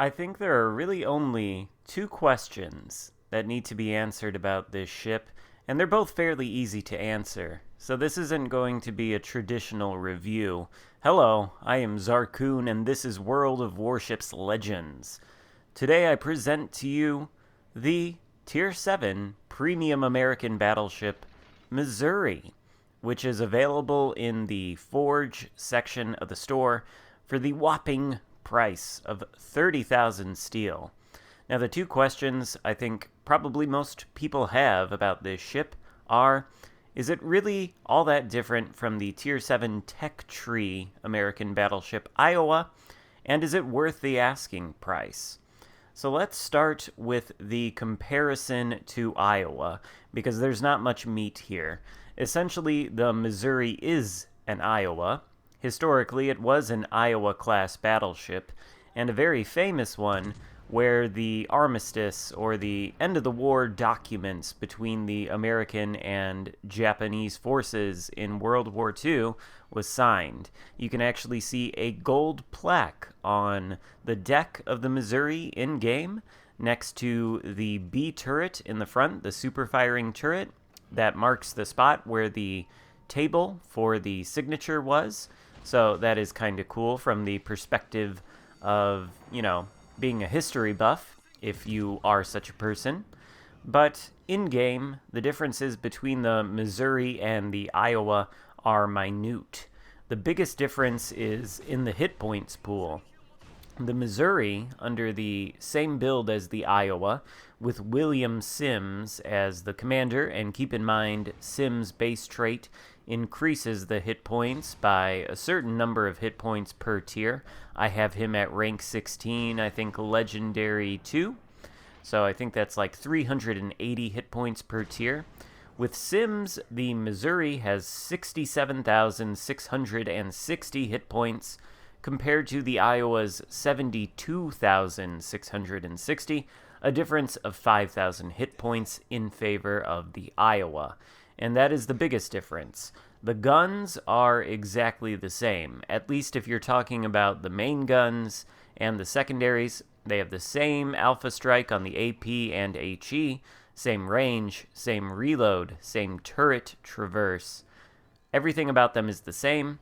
I think there are really only two questions that need to be answered about this ship, and they're both fairly easy to answer. So this isn't going to be a traditional review. Hello, I am Xarkun, and this is World of Warships Legends. Today I present to you the Tier 7 Premium American Battleship, Missouri, which is available in the Forge section of the store for the whopping price of 30,000 steel. Now, the two questions I think probably most people have about this ship are, is it really all that different from the Tier 7 Tech Tree American battleship Iowa, and is it worth the asking price? So let's start with the comparison to Iowa, because there's not much meat here. Essentially, the Missouri is an Iowa. Historically, it was an Iowa-class battleship, and a very famous one where the armistice, or the end-of-the-war documents between the American and Japanese forces in World War II was signed. You can actually see a gold plaque on the deck of the Missouri in-game, next to the B turret in the front, the super-firing turret, that marks the spot where the table for the signature was. So that is kind of cool from the perspective of, being a history buff, if you are such a person. But in-game, the differences between the Missouri and the Iowa are minute. The biggest difference is in the hit points pool. The Missouri, under the same build as the Iowa, with William Sims as the commander, and keep in mind Sims' base trait increases the hit points by a certain number of hit points per tier. I have him at rank 16, I think legendary 2, so I think that's like 380 hit points per tier. With Sims, the Missouri has 67,660 hit points, compared to the Iowa's 72,660, a difference of 5,000 hit points in favor of the Iowa. And that is the biggest difference. The guns are exactly the same, at least if you're talking about the main guns and the secondaries. They have the same alpha strike on the AP and HE, same range, same reload, same turret traverse. Everything about them is the same.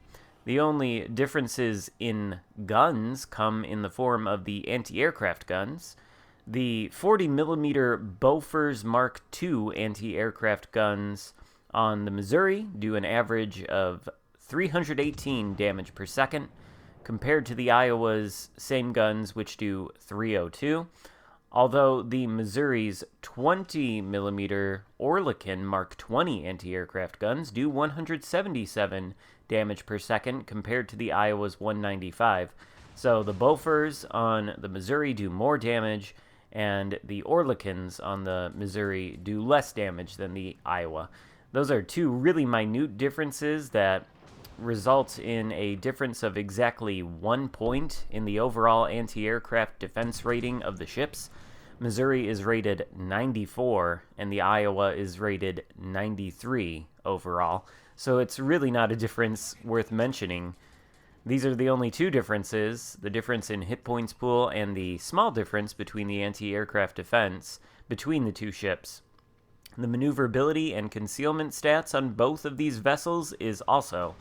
The only differences in guns come in the form of the anti-aircraft guns. The 40mm Bofors Mark II anti-aircraft guns on the Missouri do an average of 318 damage per second, compared to the Iowa's same guns, which do 302. Although the Missouri's 20mm Oerlikon Mark XX anti-aircraft guns do 177 damage per second, compared to the Iowa's 195. So the Bofors on the Missouri do more damage, and the Oerlikons on the Missouri do less damage than the Iowa. Those are two really minute differences that result in a difference of exactly 1 point in the overall anti-aircraft defense rating of the ships. Missouri is rated 94, and the Iowa is rated 93 overall. So it's really not a difference worth mentioning. These are the only two differences, the difference in hit points pool and the small difference between the anti-aircraft defense between the two ships. The maneuverability and concealment stats on both of these vessels is also,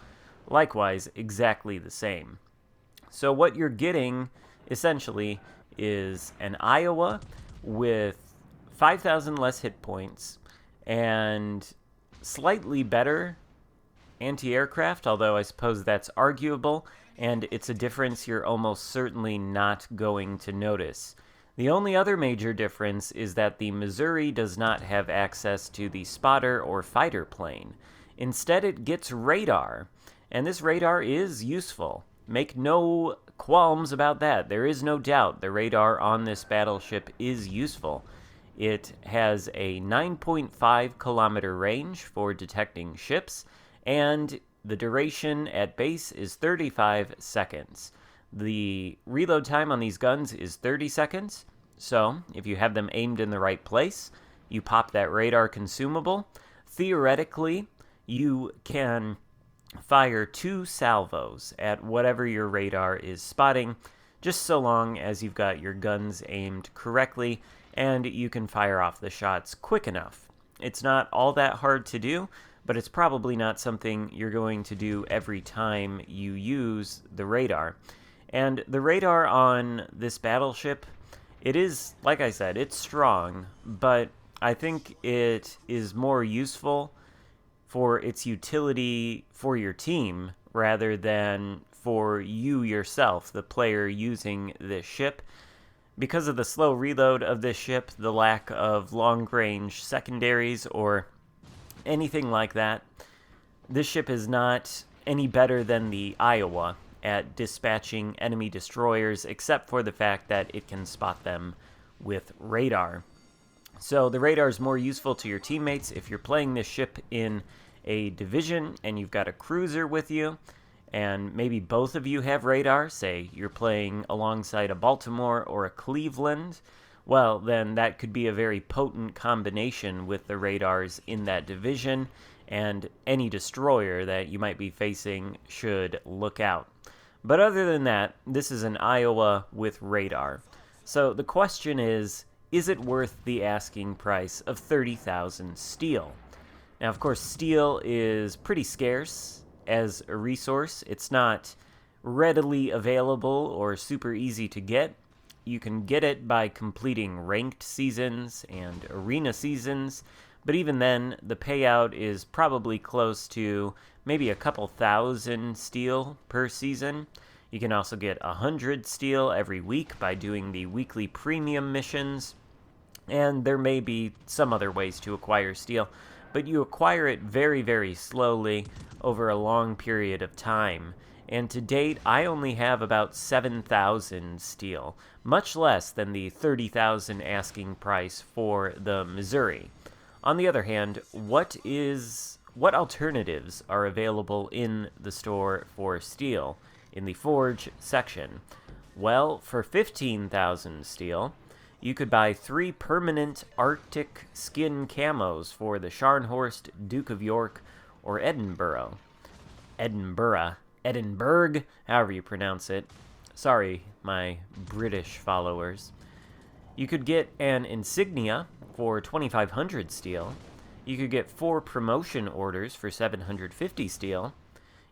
likewise, exactly the same. So what you're getting, essentially, is an Iowa with 5,000 less hit points and slightly better anti-aircraft, although I suppose that's arguable, and it's a difference you're almost certainly not going to notice. The only other major difference is that the Missouri does not have access to the spotter or fighter plane. Instead, it gets radar, and this radar is useful. Make no qualms about that. There is no doubt the radar on this battleship is useful. It has a 9.5 kilometer range for detecting ships, and the duration at base is 35 seconds. The reload time on these guns is 30 seconds, so if you have them aimed in the right place, you pop that radar consumable. Theoretically, you can fire 2 salvos at whatever your radar is spotting just so long as you've got your guns aimed correctly and you can fire off the shots quick enough. It's not all that hard to do, but it's probably not something you're going to do every time you use the radar. And the radar on this battleship, it is, like I said, it's strong, but I think it is more useful for its utility for your team rather than for you yourself, the player using this ship. Because of the slow reload of this ship, the lack of long-range secondaries or anything like that, this ship is not any better than the Iowa at dispatching enemy destroyers, except for the fact that it can spot them with radar. So the radar is more useful to your teammates if you're playing this ship in a division and you've got a cruiser with you, and maybe both of you have radar, say you're playing alongside a Baltimore or a Cleveland, well, then that could be a very potent combination with the radars in that division, and any destroyer that you might be facing should look out. But other than that, this is an Iowa with radar. So the question is it worth the asking price of 30,000 steel? Now, of course, steel is pretty scarce as a resource. It's not readily available or super easy to get. You can get it by completing ranked seasons and arena seasons, but even then, the payout is probably close to maybe a couple thousand steel per season. You can also get 100 steel every week by doing the weekly premium missions, and there may be some other ways to acquire steel, but you acquire it very, very slowly over a long period of time. And to date, I only have about 7,000 steel, much less than the 30,000 asking price for the Missouri. On the other hand, what alternatives are available in the store for steel in the Forge section? Well, for 15,000 steel, you could buy 3 permanent Arctic skin camos for the Scharnhorst, Duke of York, or Edinburgh, however you pronounce it. Sorry, my British followers. You could get an insignia for 2,500 steel. You could get 4 promotion orders for 750 steel.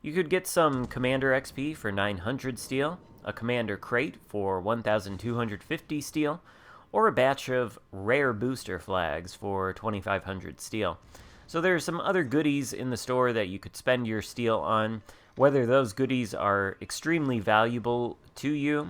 You could get some Commander XP for 900 steel, a Commander crate for 1,250 steel, or a batch of rare booster flags for 2,500 steel. So there are some other goodies in the store that you could spend your steel on. Whether those goodies are extremely valuable to you,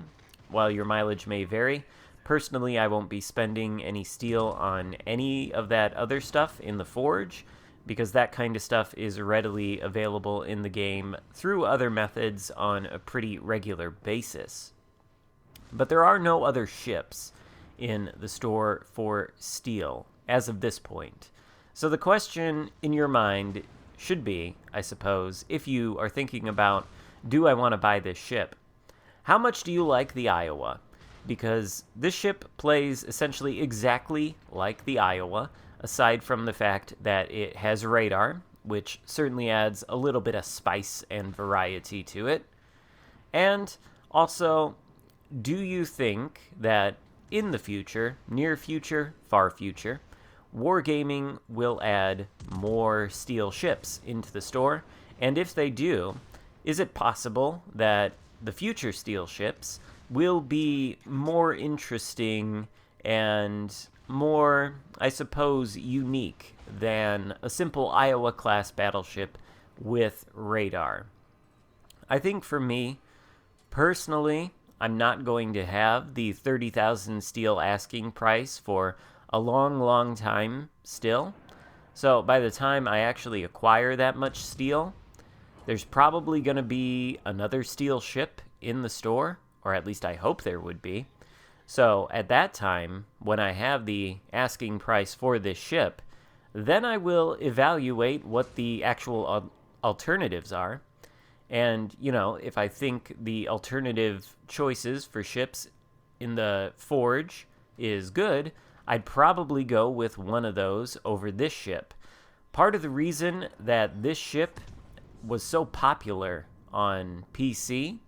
while your mileage may vary, personally I won't be spending any steel on any of that other stuff in the Forge, because that kind of stuff is readily available in the game through other methods on a pretty regular basis. But there are no other ships in the store for steel as of this point. So the question in your mind should be, I suppose, if you are thinking about, do I want to buy this ship? How much do you like the Iowa? Because this ship plays essentially exactly like the Iowa, aside from the fact that it has radar, which certainly adds a little bit of spice and variety to it. And also, do you think that in the future, near future, far future, Wargaming will add more steel ships into the store? And if they do, is it possible that the future steel ships will be more interesting and more, I suppose, unique than a simple Iowa-class battleship with radar? I think for me, personally, I'm not going to have the 30,000 steel asking price for a long, long time still. So by the time I actually acquire that much steel, there's probably going to be another steel ship in the store, or at least I hope there would be. So at that time, when I have the asking price for this ship, then I will evaluate what the actual alternatives are. And, if I think the alternative choices for ships in the Forge is good, I'd probably go with one of those over this ship. Part of the reason that this ship was so popular on PC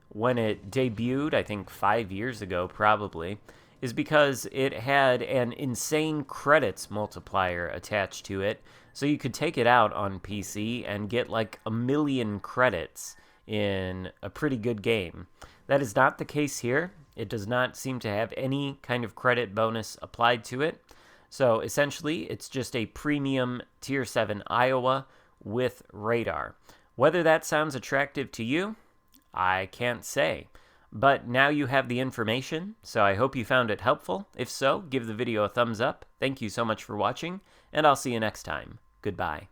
when it debuted, I think 5 years ago probably, is because it had an insane credits multiplier attached to it. So you could take it out on PC and get like 1,000,000 credits in a pretty good game. That is not the case here. It does not seem to have any kind of credit bonus applied to it. So essentially, it's just a premium Tier 7 Iowa with radar. Whether that sounds attractive to you, I can't say. But now you have the information, so I hope you found it helpful. If so, give the video a thumbs up. Thank you so much for watching, and I'll see you next time. Goodbye.